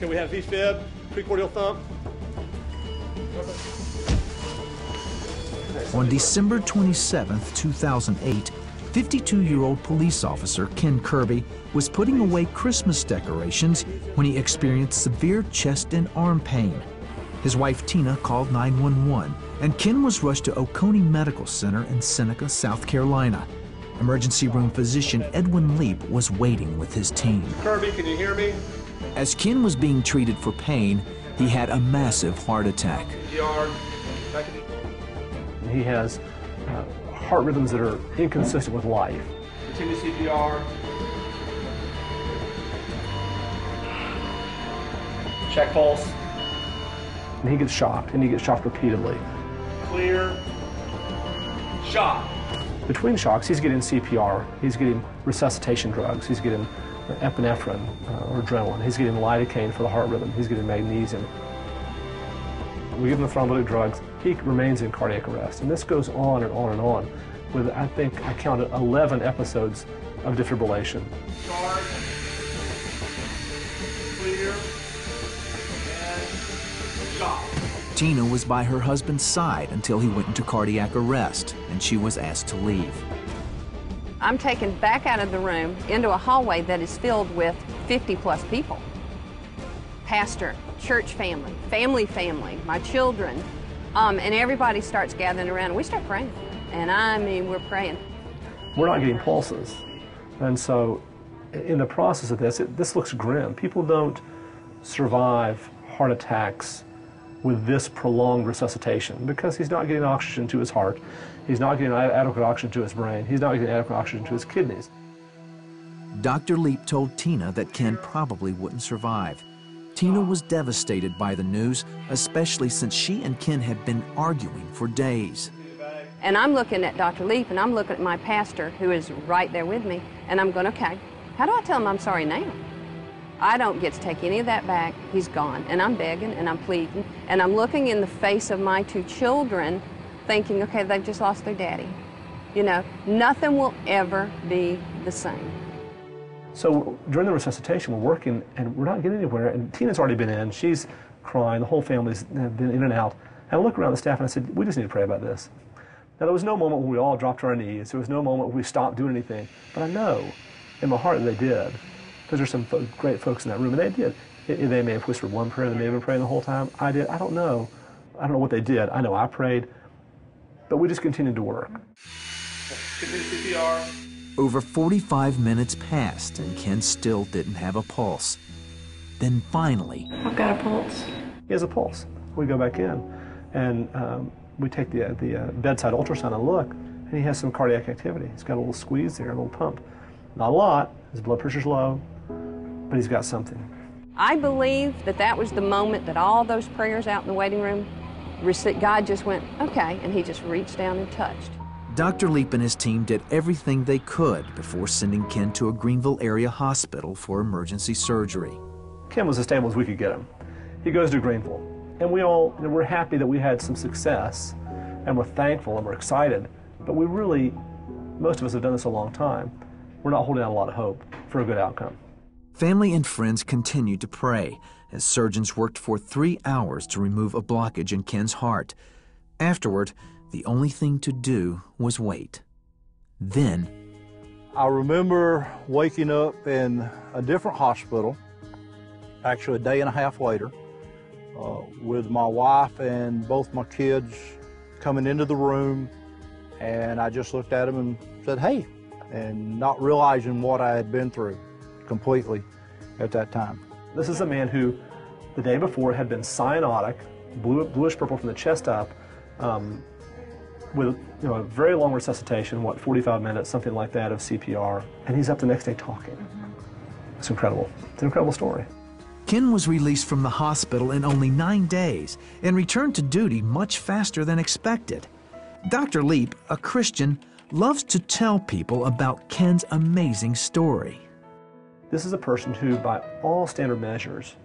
Can we have VFib, precordial thump? On December 27, 2008, 52-year-old police officer Ken Kirby was putting away Christmas decorations when he experienced severe chest and arm pain. His wife Tina called 911, and Ken was rushed to Oconee Medical Center in Seneca, South Carolina. Emergency room physician Edwin Leap was waiting with his team. Kirby, can you hear me? As Ken was being treated for pain, he had a massive heart attack. He has heart rhythms that are inconsistent with life. Continue CPR. Check pulse. And he gets shocked, and he gets shocked repeatedly. Clear. Shock. Between shocks, he's getting CPR, he's getting resuscitation drugs, he's getting epinephrine or adrenaline, he's getting lidocaine for the heart rhythm, he's getting magnesium. We give him the thrombolytic drugs, he remains in cardiac arrest. And this goes on and on and on with, I think, I counted 11 episodes of defibrillation. Charge. Clear. And shock. Tina was by her husband's side until he went into cardiac arrest, and she was asked to leave. I'm taken back out of the room into a hallway that is filled with 50-plus people. Pastor, church family, family, my children, and everybody starts gathering around, and we start praying. And I mean, we're praying. We're not getting pulses. And so in the process of this, this looks grim. People don't survive heart attacks with this prolonged resuscitation because he's not getting oxygen to his heart, he's not getting adequate oxygen to his brain, he's not getting adequate oxygen to his kidneys. Dr. Leap told Tina that Ken probably wouldn't survive. Tina was devastated by the news, especially since she and Ken had been arguing for days. And I'm looking at Dr. Leap, and I'm looking at my pastor, who is right there with me, and I'm going, okay, how do I tell him I'm sorry now? I don't get to take any of that back. He's gone. And I'm begging and I'm pleading. And I'm looking in the face of my two children thinking, okay, they've just lost their daddy. You know, nothing will ever be the same. So during the resuscitation, we're working and we're not getting anywhere. And Tina's already been in. She's crying. The whole family's been in and out. And I look around the staff and I said, we just need to pray about this. Now, there was no moment when we all dropped to our knees. There was no moment when we stopped doing anything. But I know in my heart that they did. Because there's some great folks in that room, and they did. They may have whispered one prayer, they may have been praying the whole time. I did. I don't know. I don't know what they did. I know I prayed, but we just continued to work. Continue CPR. Over 45 minutes passed, and Ken still didn't have a pulse. Then finally, I've got a pulse. He has a pulse. We go back in, and we take the bedside ultrasound and look, and he has some cardiac activity. He's got a little squeeze there, a little pump. Not a lot. His blood pressure's low, but he's got something. I believe that that was the moment that all those prayers out in the waiting room, God just went, okay, and he just reached down and touched. Dr. Leap and his team did everything they could before sending Ken to a Greenville area hospital for emergency surgery. Ken was as stable as we could get him. He goes to Greenville, and we're happy that we had some success, and we're thankful and we're excited, but we really, most of us have done this a long time. We're not holding out a lot of hope for a good outcome. Family and friends continued to pray as surgeons worked for 3 hours to remove a blockage in Ken's heart. Afterward, the only thing to do was wait. Then, I remember waking up in a different hospital, actually a day and a half later, with my wife and both my kids coming into the room, and I just looked at them and said, hey, and not realizing what I had been through completely at that time. This is a man who, the day before, had been cyanotic, bluish purple from the chest up, with a very long resuscitation, 45 minutes, something like that, of CPR, and he's up the next day talking. It's incredible. It's an incredible story. Ken was released from the hospital in only 9 days and returned to duty much faster than expected. Dr. Leap, a Christian, loves to tell people about Ken's amazing story. This is a person who, by all standard measures,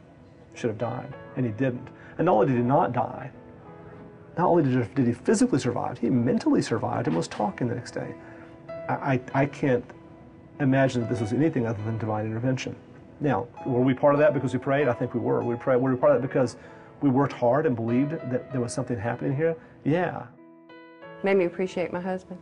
should have died, and he didn't. And not only did he not die, not only did he physically survive, he mentally survived and was talking the next day. I can't imagine that this was anything other than divine intervention. Now, were we part of that because we prayed? I think we were. We prayed. Were we part of that because we worked hard and believed that there was something happening here? Yeah. Made me appreciate my husband.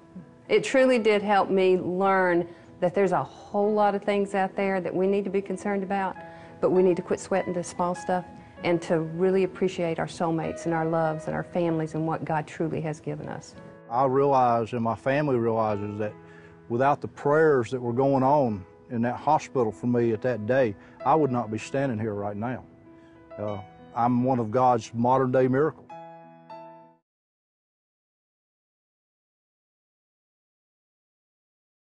It truly did help me learn that there's a whole lot of things out there that we need to be concerned about, but we need to quit sweating the small stuff and to really appreciate our soulmates and our loves and our families and what God truly has given us. I realize, and my family realizes, that without the prayers that were going on in that hospital for me at that day, I would not be standing here right now. I'm one of God's modern-day miracles.